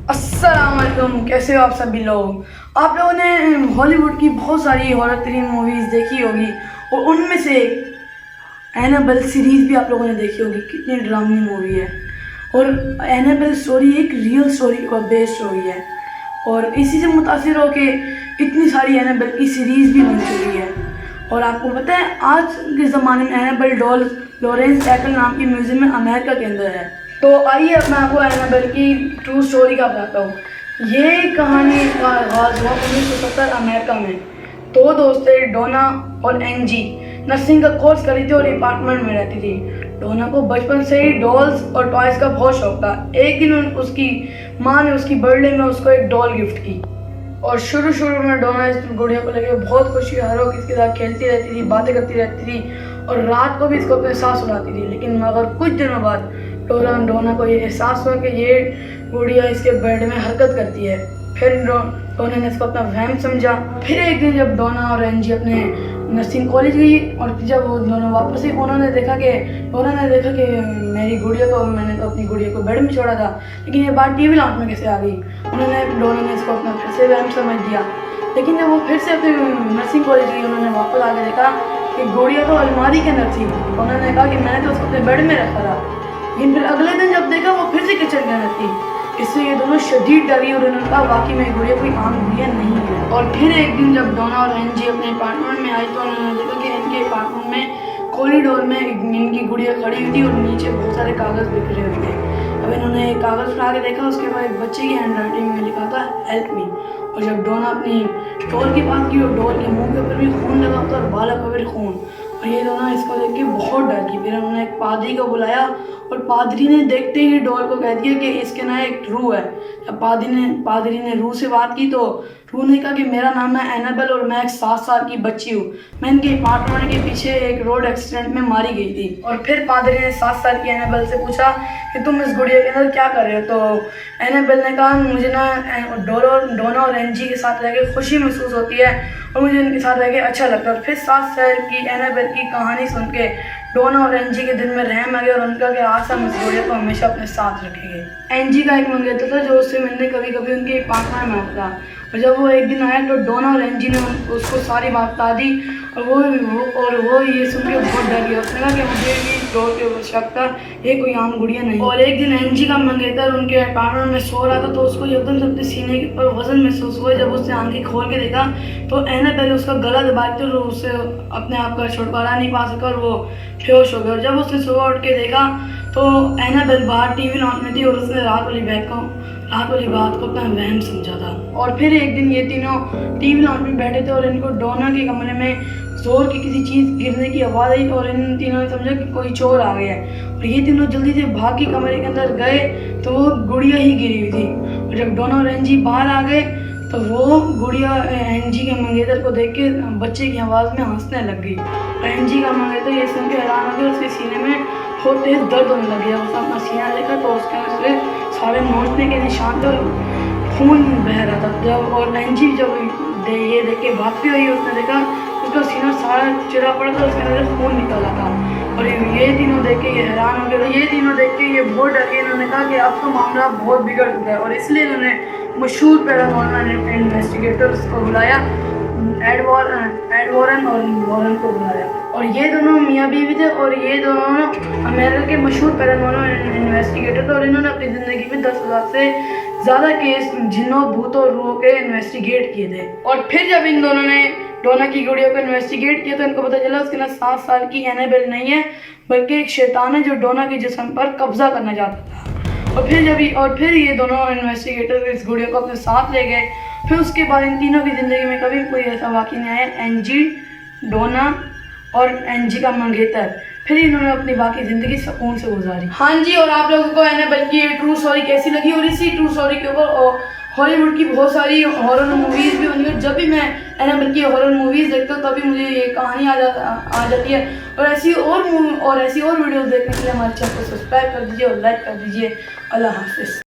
अस्सलाम वालेकुम, कैसे हो आप सभी लोग। आप लोगों ने हॉलीवुड की बहुत सारी हॉरर तरीन मूवीज़ देखी होगी और उनमें से एनाबेल सीरीज़ भी आप लोगों ने देखी होगी। कितनी ड्रामनी मूवी है और एनाबेल स्टोरी एक रियल स्टोरी पर बेस्ड स्टोरी है और इसी से मुतासिर होके इतनी सारी एनाबेल की सीरीज़ भी बन चुकी है। और आपको पता है आज के ज़माने में एनाबेल डॉल लॉरेंस एक्ल नाम की म्यूज़ियम में अमेरिका के अंदर है। तो आइए अब मैं आपको एनाबेल की ट्रू स्टोरी का बताता हूँ। ये कहानी का आगाज़ हुआ 1970 अमेरिका में। दो दोस्त थे, डोना और एंजी। नर्सिंग का कोर्स कर रही थी और अपार्टमेंट में रहती थी। डोना को बचपन से ही डॉल्स और टॉयज़ का बहुत शौक था। एक दिन उसकी माँ ने उसकी बर्थडे में उसको एक डॉल गिफ्ट की और शुरू में डोना इस गुड़िया को लेकर बहुत खुशी, हर वक्त इसके साथ खेलती रहती थी, बातें करती रहती थी और रात को भी इसको अपने साथ सुलाती थी। लेकिन मगर कुछ दिनों बाद डोना को ये एहसास हुआ कि ये गुड़िया इसके बेड में हरकत करती है। फिर डोना ने इसको अपना वहम समझा। फिर एक दिन जब डोना और एंजी अपने नर्सिंग कॉलेज गई और जब वो दोनों वापस आई, डोना ने देखा कि मेरी गुड़िया को, मैंने तो अपनी गुड़िया को बेड में छोड़ा था, लेकिन ये बात टीवी लाउंज में कैसे आ गई। डोना ने इसको अपना फिर से वहम समझ दिया। लेकिन जब वो फिर से अपने नर्सिंग कॉलेज गई, उन्होंने वापस आके देखा कि गुड़िया तो अलमारी के अंदर थी। उन्होंने कहा कि मैंने तो उसको अपने बेड में रखा था। लेकिन फिर अगले दिन जब देखा वो फिर से किचन के अंदर थी। इससे ये दोनों शदीद डरी और उन्होंने कहा वाकई में गुड़िया कोई आम गुड़िया नहीं है। और फिर एक दिन जब डोना और एंजी अपने अपार्टमेंट में आई तो उन्होंने देखा कि इनके अपार्टमेंट में कॉरिडोर में इनकी गुड़िया खड़ी हुई थी और नीचे बहुत सारे कागज़ बिखरे हुए थे। अब इन्होंने एक कागज़ उठा के देखा, उसके बाद एक बच्चे की हैंड राइटिंग में लिखा था हेल्प मी। और जब डोना अपनी डॉल की बात की और डॉल के मुंह के ऊपर भी खून लगा था और बालों पर भी खून, और ये दोनों इसको देख के बहुत डर गई। फिर उन्होंने एक पादरी को बुलाया और पादरी ने देखते ही डॉल को कह दिया कि इसके ना एक रूह है। जब पादरी ने रूह से बात की तो रूह ने कहा कि मेरा नाम है एनाबेल और मैं एक 7 साल की बच्ची हूँ। मैं इनके अपार्टमेंट के पीछे एक रोड एक्सीडेंट में मारी गई थी। और फिर पादरी ने 7 साल की एनाबेल से पूछा कि तुम इस गुड़िया के अंदर क्या कर रहे हो। तो एनाबेल ने कहा मुझे ना डोना और एंजी के साथ रह के खुशी महसूस होती है और मुझे इनके साथ रह के अच्छा लगता है। और फिर 7 साल की एनाबेल की कहानी सुन के डोना और एंजी के दिल में रहम आ गया और उनका कि आज हम इस गुड़िया को हमेशा अपने साथ रखेंगे। एंजी का एक मंगेतर था जो उससे मिलने कभी कभी उनके अपार्टमेंट में आता था। और जब वो एक दिन आया तो डोना और एंजी ने उसको सारी बात बता दी और वो ये सुन के बहुत डर गया। उसने कहा कि मुझे भी डॉल के ऊपर शक था, ये कोई आम गुड़िया नहीं। और एक दिन एंजी का मंगेतर उनके अपार्टमेंट में सो रहा था तो उसको एकदम से अपने सीने के ऊपर वजन महसूस हुआ। जब उसने आंखें खोल के देखा तो एनाबेल उसका गला दबाती और उससे अपने आप का छुटकारा नहीं पा सका और वो बेहोश हो गया। और जब उसने सुबह उठ के देखा तो एनाबेल बाहर टीवी लॉन्च में थी और उसने रात वाली बात को अपना वहम समझा था। और फिर एक दिन ये तीनों टीवी लॉन्च में बैठे थे और इनको डोना के कमरे में जोर की किसी चीज़ गिरने की आवाज़ आई और इन तीनों ने समझा कि कोई चोर आ गया है। और ये तीनों जल्दी से भाग के कमरे के अंदर गए तो वो गुड़िया ही गिरी हुई थी। और जब डोना और एंजी बाहर आ गए तो वो गुड़िया एंजी के मंगेतर को देख के बच्चे की आवाज़ में हंसने लग गई। और एंजी का मंगेतर ये सुन के हैरान हो गया, उसके सीने में बहुत तेज दर्द होने लग गया। उसने अपना सीना देखा तो उसके अंदर से सारे नोचने के निशान थे और खून बह रहा था। जब और एंजी जब ये देख के भागती हुई उसने देखा उसका सीना सारा चिरा पड़ा था, उसके अंदर से खून निकला था। और ये तीनों देख के ये हैरान हो गए। ये तीनों देख के ये बहुत डर गए। इन्होंने कहा कि अब तो मामला बहुत बिगड़ चुका है और इसलिए इन्होंने मशहूर पैरानॉर्मल इन्वेस्टिगेटर्स को बुलाया, एड वॉरन और वॉरन को बुलाया। और ये दोनों मियाँ बीवी थे और ये दोनों अमेरिका के मशहूर पैरानॉर्मल इन्वेस्टिगेटर थे और इन्होंने अपनी ज़िंदगी में 10,000 से ज़्यादा केस जिन्नों, भूतों और रूहों के इन्वेस्टिगेट किए थे। और फिर जब इन दोनों ने डोना की गुड़िया को इन्वेस्टिगेट किया तो इनको पता चला उसके ना 7 साल की एनाबेल नहीं है बल्कि एक शैतान है जो डोना के जिस्म पर कब्जा करना चाहता था। और फिर ये दोनों इन्वेस्टिगेटर इस गुड़िया को अपने साथ ले गए। फिर उसके बाद इन तीनों की ज़िंदगी में कभी कोई ऐसा वाक़ई नहीं आया। एंजी, डोना और एंजी का मंगेतर, फिर इन्होंने अपनी बाकी ज़िंदगी सुकून से गुजारी। हाँ जी, और आप लोगों को एनाबेल की ट्रू स्टोरी कैसी लगी और इसी ट्रू स्टोरी के ऊपर हॉलीवुड की बहुत सारी हॉरर मूवीज़ भी बनी है। जब भी मैं एनाबेल की हॉरर मूवीज़ देखता हूँ तभी मुझे ये कहानी आ जाती है। और ऐसी और वीडियोस देखने के लिए हमारे चैनल को सब्सक्राइब कर दीजिए और लाइक कर दीजिए। अल्लाह हाफिज़।